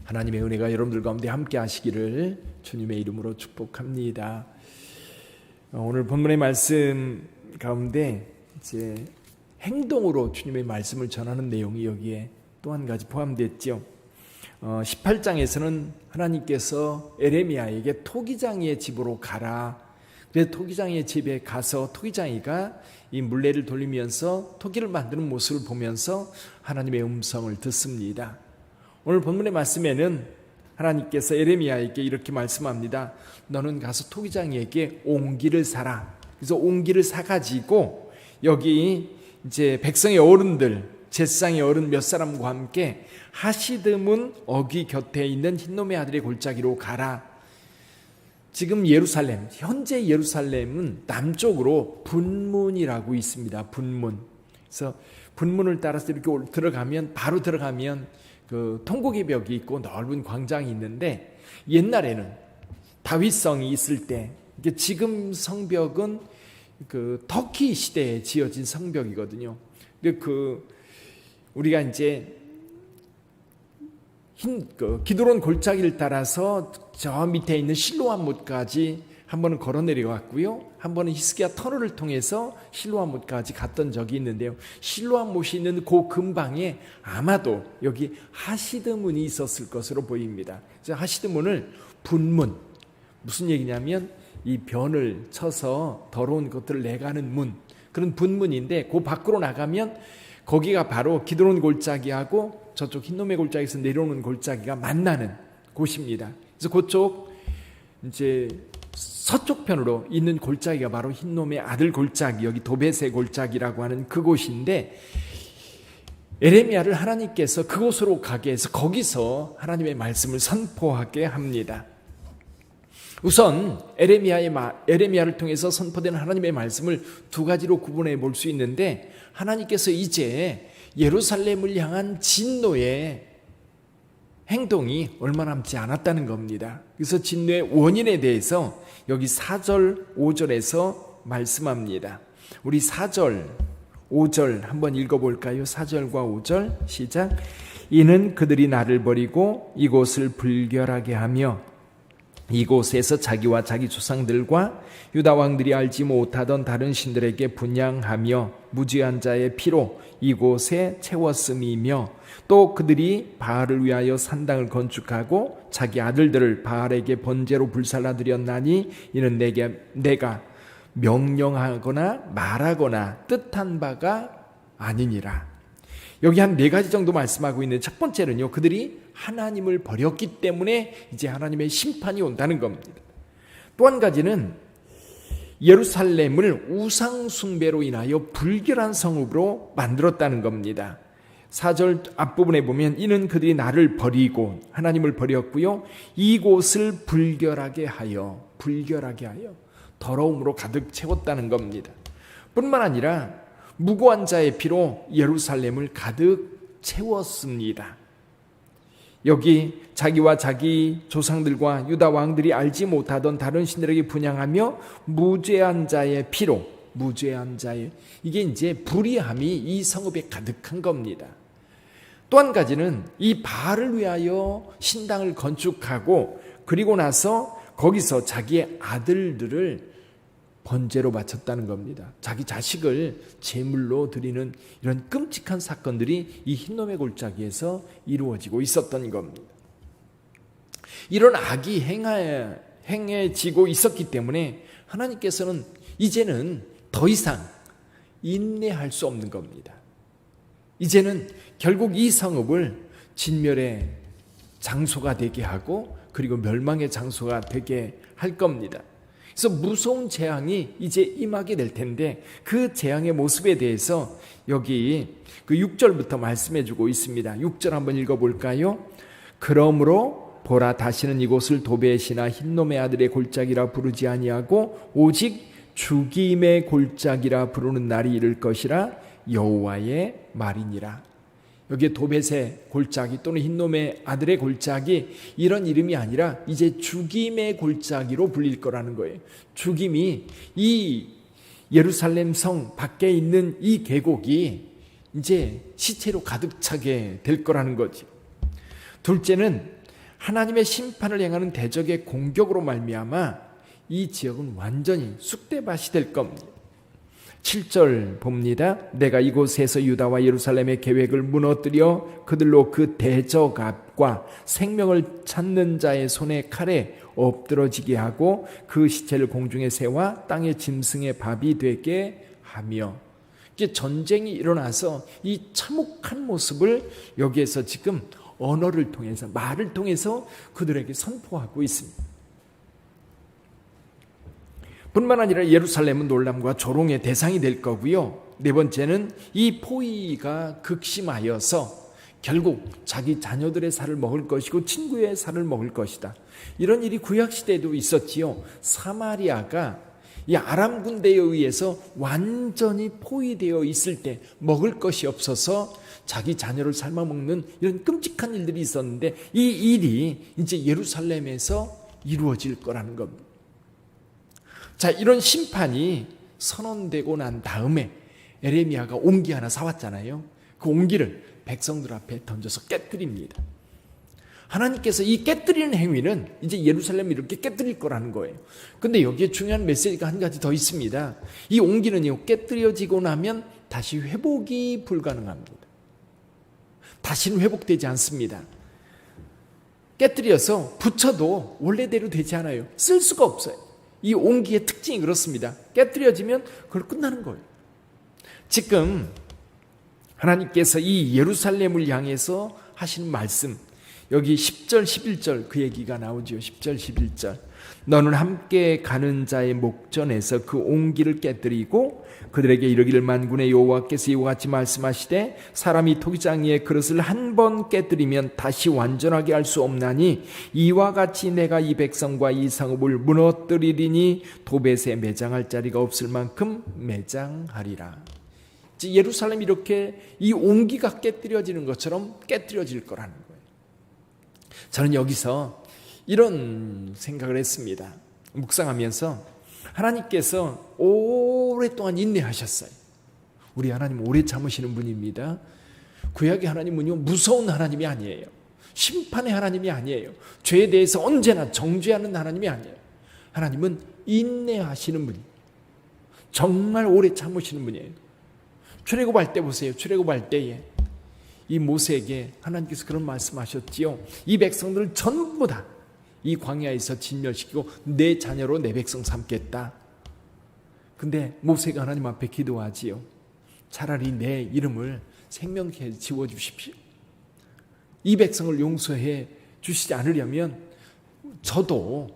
하나님의 은혜가 여러분들 가운데 함께 하시기를 주님의 이름으로 축복합니다. 오늘 본문의 말씀 가운데 이제 행동으로 주님의 말씀을 전하는 내용이 여기에 또 한 가지 포함됐죠. 18장에서는 하나님께서 에레미야에게 토기장이의 집으로 가라. 그래서 토기장이의 집에 가서 토기장이가 이 물레를 돌리면서 토기를 만드는 모습을 보면서 하나님의 음성을 듣습니다. 오늘 본문의 말씀에는 하나님께서 에레미야에게 이렇게 말씀합니다. 너는 가서 토기장이에게 옹기를 사라. 그래서 옹기를 사가지고 여기 이제 백성의 어른들, 제사장의 어른 몇 사람과 함께 하시드문 어귀 곁에 있는 흰놈의 아들의 골짜기로 가라. 지금 예루살렘, 현재 예루살렘은 남쪽으로 분문이라고 있습니다. 분문. 그래서 분문을 따라서 이렇게 들어가면 바로 들어가면 그 통곡의 벽이 있고 넓은 광장이 있는데 옛날에는 다윗성이 있을 때 지금 성벽은 그 터키 시대에 지어진 성벽이거든요. 근데 우리가 이제 기드론 골짜기를 따라서 저 밑에 있는 실로암 못까지 한 번은 걸어 내려갔고요. 한 번은 히스기야 터널을 통해서 실로암 못까지 갔던 적이 있는데요. 실로암 못이 있는 그 근방에 아마도 여기 하시드문이 있었을 것으로 보입니다. 그래서 하시드문을 분문, 무슨 얘기냐면 이 변을 쳐서 더러운 것들을 내가는 문, 그런 분문인데 그 밖으로 나가면 거기가 바로 기드론 골짜기하고 저쪽 흰놈의 골짜기에서 내려오는 골짜기가 만나는 곳입니다. 그래서 그쪽 이제 서쪽 편으로 있는 골짜기가 바로 흰놈의 아들 골짜기, 여기 도벳의 골짜기라고 하는 그곳인데 에레미야를 하나님께서 그곳으로 가게 해서 거기서 하나님의 말씀을 선포하게 합니다. 우선 에레미야를 통해서 선포되는 하나님의 말씀을 두 가지로 구분해 볼 수 있는데 하나님께서 이제 예루살렘을 향한 진노의 행동이 얼마 남지 않았다는 겁니다. 그래서 진노의 원인에 대해서 여기 4절, 5절에서 말씀합니다. 우리 4절, 5절 한번 읽어볼까요? 4절과 5절 시작. 이는 그들이 나를 버리고 이곳을 불결하게 하며 이곳에서 자기와 자기 조상들과 유다 왕들이 알지 못하던 다른 신들에게 분향하며 무죄한 자의 피로 이곳에 채웠음이며 또 그들이 바알을 위하여 산당을 건축하고 자기 아들들을 바알에게 번제로 불살라드렸나니 이는 내가 명령하거나 말하거나 뜻한 바가 아니니라. 여기 한 4가지 정도 말씀하고 있는데 첫 번째는요, 그들이 하나님을 버렸기 때문에 이제 하나님의 심판이 온다는 겁니다. 또 한 가지는 예루살렘을 우상 숭배로 인하여 불결한 성읍으로 만들었다는 겁니다. 4절 앞부분에 보면 이는 그들이 나를 버리고 하나님을 버렸고요, 이곳을 불결하게 하여 더러움으로 가득 채웠다는 겁니다. 뿐만 아니라 무고한 자의 피로 예루살렘을 가득 채웠습니다. 여기 자기와 자기 조상들과 유다 왕들이 알지 못하던 다른 신들에게 분향하며 무죄한 자의 피로, 이게 이제 불의함이 이 성읍에 가득한 겁니다. 또 한 가지는 이 바알을 위하여 신당을 건축하고 그리고 나서 거기서 자기의 아들들을 번제로 바쳤다는 겁니다. 자기 자식을 제물로 드리는 이런 끔찍한 사건들이 이 흰놈의 골짜기에서 이루어지고 있었던 겁니다. 이런 악이 행해지고 있었기 때문에 하나님께서는 이제는 더 이상 인내할 수 없는 겁니다. 이제는 결국 이 성읍을 진멸의 장소가 되게 하고 그리고 멸망의 장소가 되게 할 겁니다. 그래서 무서운 재앙이 이제 임하게 될 텐데 그 재앙의 모습에 대해서 여기 그 6절부터 말씀해 주고 있습니다. 6절 한번 읽어볼까요? 그러므로 보라, 다시는 이곳을 도벳이나 흰놈의 아들의 골짜기라 부르지 아니하고 오직 죽임의 골짜기라 부르는 날이 이를 것이라 여호와의 말이니라. 여기에 도벳의 골짜기 또는 흰놈의 아들의 골짜기, 이런 이름이 아니라 이제 죽임의 골짜기로 불릴 거라는 거예요. 죽임이 이 예루살렘 성 밖에 있는 이 계곡이 이제 시체로 가득 차게 될 거라는 거죠. 둘째는 하나님의 심판을 향하는 대적의 공격으로 말미암아 이 지역은 완전히 쑥대밭이 될 겁니다. 7절 봅니다. 내가 이곳에서 유다와 예루살렘의 계획을 무너뜨려 그들로 그 대적압과 생명을 찾는 자의 손에 칼에 엎드러지게 하고 그 시체를 공중의 새와 땅의 짐승의 밥이 되게 하며, 이제 전쟁이 일어나서 이 참혹한 모습을 여기에서 지금 언어를 통해서, 말을 통해서 그들에게 선포하고 있습니다. 뿐만 아니라 예루살렘은 놀람과 조롱의 대상이 될 거고요. 네 번째는 이 포위가 극심하여서 결국 자기 자녀들의 살을 먹을 것이고 친구의 살을 먹을 것이다. 이런 일이 구약시대에도 있었지요. 사마리아가 이 아람 군대에 의해서 완전히 포위되어 있을 때 먹을 것이 없어서 자기 자녀를 삶아먹는 이런 끔찍한 일들이 있었는데, 이 일이 이제 예루살렘에서 이루어질 거라는 겁니다. 자, 이런 심판이 선언되고 난 다음에 에레미야가 옹기 하나 사왔잖아요. 그 옹기를 백성들 앞에 던져서 깨뜨립니다. 하나님께서 이 깨뜨리는 행위는 이제 예루살렘을 이렇게 깨뜨릴 거라는 거예요. 근데 여기에 중요한 메시지가 한 가지 더 있습니다. 이 옹기는요, 깨뜨려지고 나면 다시 회복이 불가능합니다. 다시는 회복되지 않습니다. 깨뜨려서 붙여도 원래대로 되지 않아요. 쓸 수가 없어요. 이 옹기의 특징이 그렇습니다. 깨뜨려지면 그걸 끝나는 거예요. 지금 하나님께서 이 예루살렘을 향해서 하신 말씀, 여기 10절 11절 그 얘기가 나오죠. 10절 11절. 너는 함께 가는 자의 목전에서 그 옹기를 깨뜨리고 그들에게 이르기를 만군의 여호와께서 이와 같이 말씀하시되 사람이 토기장이의 그릇을 한 번 깨뜨리면 다시 완전하게 할 수 없나니 이와 같이 내가 이 백성과 이 성읍을 무너뜨리리니 도벳에 매장할 자리가 없을 만큼 매장하리라. 예루살렘이 이렇게 이 옹기가 깨뜨려지는 것처럼 깨뜨려질 거라는 거예요. 저는 여기서 이런 생각을 했습니다. 묵상하면서 하나님께서 오랫동안 인내하셨어요. 우리 하나님 오래 참으시는 분입니다. 구약의 하나님은요, 무서운 하나님이 아니에요. 심판의 하나님이 아니에요. 죄에 대해서 언제나 정죄하는 하나님이 아니에요. 하나님은 인내하시는 분이에요. 정말 오래 참으시는 분이에요. 출애굽할 때 보세요. 출애굽할 때에 이 모세에게 하나님께서 그런 말씀하셨지요. 이 백성들을 전부 다 이 광야에서 진멸시키고 내 자녀로 내 백성 삼겠다. 근데 모세가 하나님 앞에 기도하지요. 차라리 내 이름을 생명케 지워주십시오. 이 백성을 용서해 주시지 않으려면 저도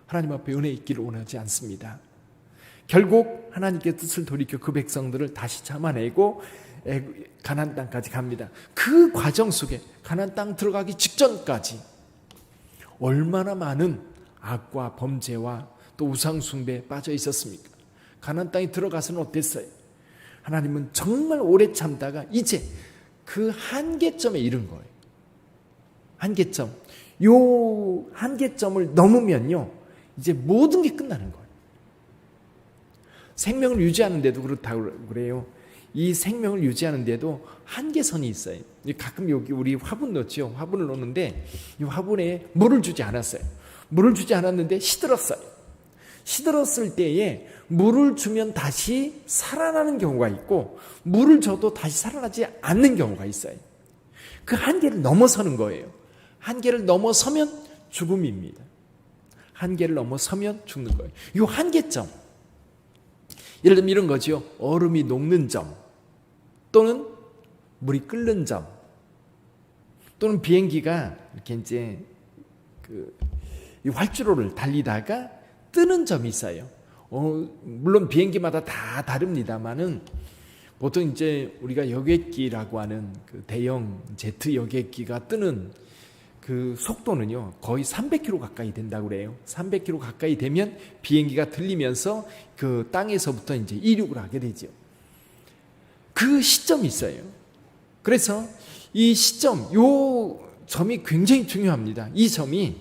하나님 앞에 은혜 있기를 원하지 않습니다. 결국 하나님께 뜻을 돌이켜 그 백성들을 다시 참아내고 가나안 땅까지 갑니다. 그 과정 속에 가나안 땅 들어가기 직전까지 얼마나 많은 악과 범죄와 또 우상숭배에 빠져 있었습니까? 가나안 땅에 들어가서는 어땠어요? 하나님은 정말 오래 참다가 이제 그 한계점에 이른 거예요. 한계점. 요 한계점을 넘으면요, 이제 모든 게 끝나는 거예요. 생명을 유지하는데도 그렇다고 그래요. 이 생명을 유지하는데도 한계선이 있어요. 가끔 여기 우리 화분 넣죠. 화분을 넣는데 이 화분에 물을 주지 않았어요. 물을 주지 않았는데 시들었어요. 시들었을 때에 물을 주면 다시 살아나는 경우가 있고 물을 줘도 다시 살아나지 않는 경우가 있어요. 그 한계를 넘어서는 거예요. 한계를 넘어서면 죽음입니다. 한계를 넘어서면 죽는 거예요. 이 한계점. 예를 들면 이런 거죠. 얼음이 녹는 점 또는 물이 끓는 점 또는 비행기가 이렇게 이제 이 활주로를 달리다가 뜨는 점이 있어요. 물론 비행기마다 다 다릅니다만은 보통 이제 우리가 여객기라고 하는 그 대형 제트 여객기가 뜨는 그 속도는요 거의 300km 가까이 된다고 그래요. 300km 가까이 되면 비행기가 들리면서 그 땅에서부터 이제 이륙을 하게 되죠. 그 시점이 있어요. 그래서 이 시점, 요 점이 굉장히 중요합니다. 이 점이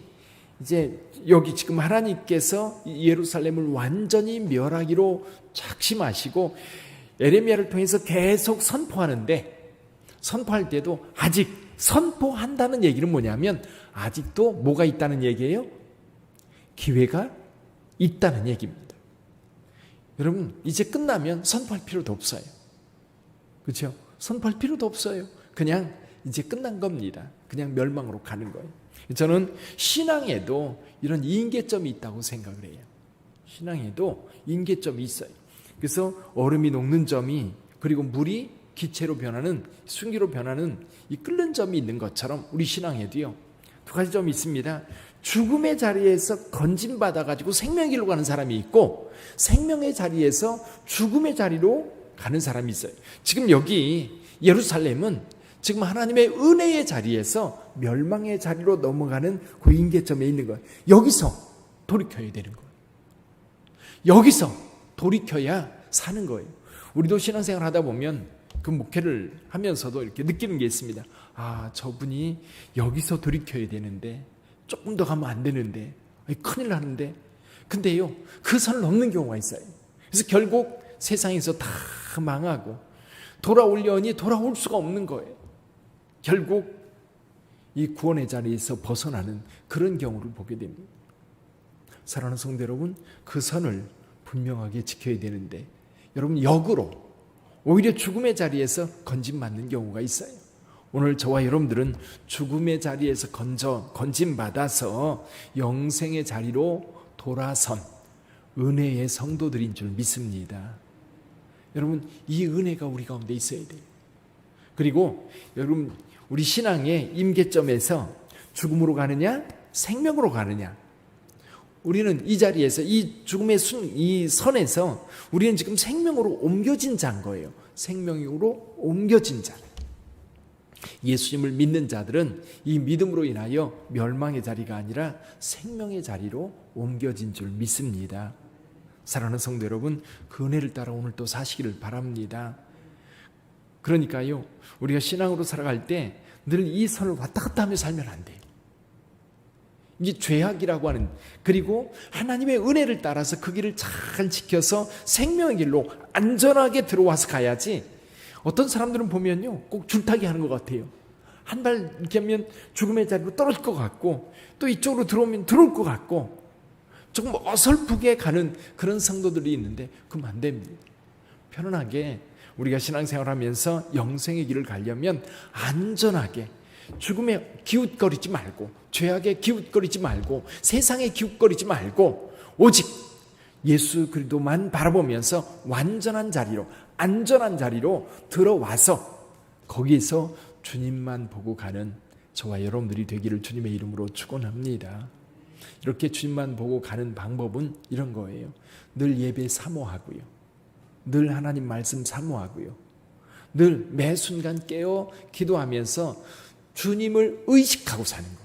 이제 여기 지금 하나님께서 예루살렘을 완전히 멸하기로 작심하시고 에레미야를 통해서 계속 선포하는데 선포할 때도 아직 선포한다는 얘기는 뭐냐면 아직도 뭐가 있다는 얘기예요? 기회가 있다는 얘기입니다. 여러분, 이제 끝나면 선포할 필요도 없어요. 그렇죠? 선포할 필요도 없어요. 그냥 이제 끝난 겁니다. 그냥 멸망으로 가는 거예요. 저는 신앙에도 이런 임계점이 있다고 생각을 해요. 신앙에도 임계점이 있어요. 그래서 얼음이 녹는 점이, 그리고 물이 기체로 변하는, 순기로 변하는 이 끓는 점이 있는 것처럼 우리 신앙에도요, 두 가지 점이 있습니다. 죽음의 자리에서 건진받아가지고 생명의 길로 가는 사람이 있고, 생명의 자리에서 죽음의 자리로 가는 사람이 있어요. 지금 여기 예루살렘은 지금 하나님의 은혜의 자리에서 멸망의 자리로 넘어가는 그 임계점에 있는 거예요. 여기서 돌이켜야 되는 거예요. 여기서 돌이켜야 사는 거예요. 우리도 신앙생활 하다 보면 그 목회를 하면서도 이렇게 느끼는 게 있습니다. 아, 저분이 여기서 돌이켜야 되는데, 조금 더 가면 안 되는데, 큰일 나는데. 근데요, 그 선을 넘는 경우가 있어요. 그래서 결국 세상에서 다 망하고 돌아오려니 돌아올 수가 없는 거예요. 결국 이 구원의 자리에서 벗어나는 그런 경우를 보게 됩니다. 사랑하는 성도 여러분, 그 선을 분명하게 지켜야 되는데, 여러분, 역으로 오히려 죽음의 자리에서 건진받는 경우가 있어요. 오늘 저와 여러분들은 죽음의 자리에서 건진받아서 영생의 자리로 돌아선 은혜의 성도들인 줄 믿습니다. 여러분, 이 은혜가 우리 가운데 있어야 돼요. 그리고 여러분, 우리 신앙의 임계점에서 죽음으로 가느냐 생명으로 가느냐, 우리는 이 자리에서, 이 죽음의 이 선에서 우리는 지금 생명으로 옮겨진 자인 거예요. 생명으로 옮겨진 자. 예수님을 믿는 자들은 이 믿음으로 인하여 멸망의 자리가 아니라 생명의 자리로 옮겨진 줄 믿습니다. 사랑하는 성도 여러분, 그 은혜를 따라 오늘 또 사시기를 바랍니다. 그러니까요, 우리가 신앙으로 살아갈 때 늘 이 선을 왔다 갔다 하며 살면 안 돼요. 이게 죄악이라고 하는, 그리고 하나님의 은혜를 따라서 그 길을 잘 지켜서 생명의 길로 안전하게 들어와서 가야지. 어떤 사람들은 보면요, 꼭 줄타기 하는 것 같아요. 한 발 이렇게 하면 죽음의 자리로 떨어질 것 같고, 또 이쪽으로 들어오면 들어올 것 같고, 조금 어설프게 가는 그런 성도들이 있는데, 그럼 안 됩니다. 편안하게 우리가 신앙생활하면서 영생의 길을 가려면 안전하게, 죽음에 기웃거리지 말고, 죄악에 기웃거리지 말고, 세상에 기웃거리지 말고, 오직 예수 그리스도만 바라보면서 완전한 자리로, 안전한 자리로 들어와서 거기에서 주님만 보고 가는 저와 여러분들이 되기를 주님의 이름으로 축원합니다. 이렇게 주님만 보고 가는 방법은 이런 거예요. 늘 예배 사모하고요, 늘 하나님 말씀 사모하고요, 늘 매 순간 깨어 기도하면서 주님을 의식하고 사는 거예요.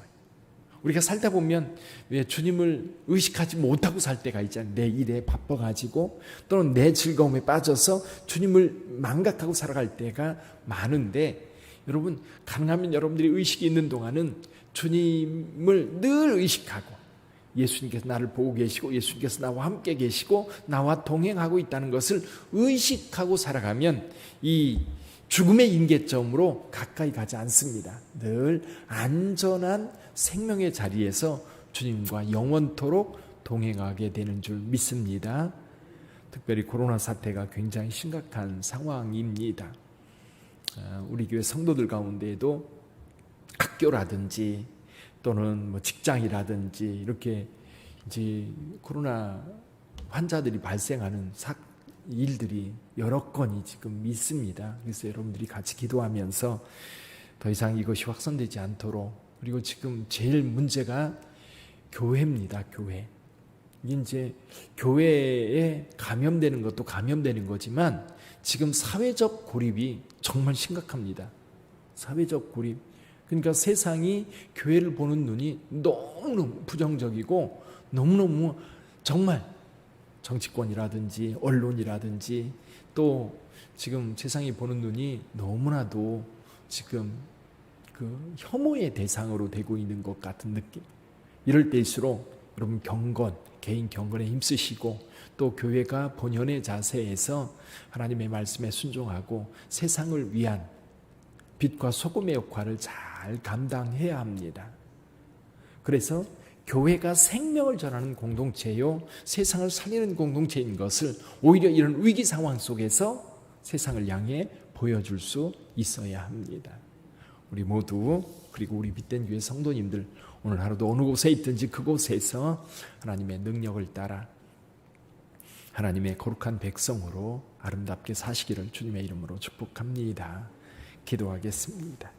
우리가 살다 보면 왜 주님을 의식하지 못하고 살 때가 있잖아요. 내 일에 바빠가지고, 또는 내 즐거움에 빠져서 주님을 망각하고 살아갈 때가 많은데, 여러분, 가능하면 여러분들이 의식이 있는 동안은 주님을 늘 의식하고, 예수님께서 나를 보고 계시고, 예수님께서 나와 함께 계시고, 나와 동행하고 있다는 것을 의식하고 살아가면 이 죽음의 임계점으로 가까이 가지 않습니다. 늘 안전한 생명의 자리에서 주님과 영원토록 동행하게 되는 줄 믿습니다. 특별히 코로나 사태가 굉장히 심각한 상황입니다. 우리 교회 성도들 가운데에도 학교라든지 또는 뭐 직장이라든지 이렇게 이제 코로나 환자들이 발생하는 일들이 여러 건이 지금 있습니다. 그래서 여러분들이 같이 기도하면서 더 이상 이것이 확산되지 않도록, 그리고 지금 제일 문제가 교회입니다. 교회. 이제 교회에 감염되는 것도 감염되는 거지만 지금 사회적 고립이 정말 심각합니다. 사회적 고립. 그러니까 세상이 교회를 보는 눈이 너무너무 부정적이고, 너무너무 정말 정치권이라든지 언론이라든지 또 지금 세상이 보는 눈이 너무나도 지금 그 혐오의 대상으로 되고 있는 것 같은 느낌. 이럴 때일수록 여러분 개인 경건에 힘쓰시고, 또 교회가 본연의 자세에서 하나님의 말씀에 순종하고 세상을 위한 빛과 소금의 역할을 잘 잘 감당해야 합니다. 그래서 교회가 생명을 전하는 공동체요, 세상을 살리는 공동체인 것을 오히려 이런 위기 상황 속에서 세상을 향해 보여줄 수 있어야 합니다. 우리 모두, 그리고 우리 빛된 교회 성도님들, 오늘 하루도 어느 곳에 있든지 그곳에서 하나님의 능력을 따라 하나님의 거룩한 백성으로 아름답게 사시기를 주님의 이름으로 축복합니다. 기도하겠습니다.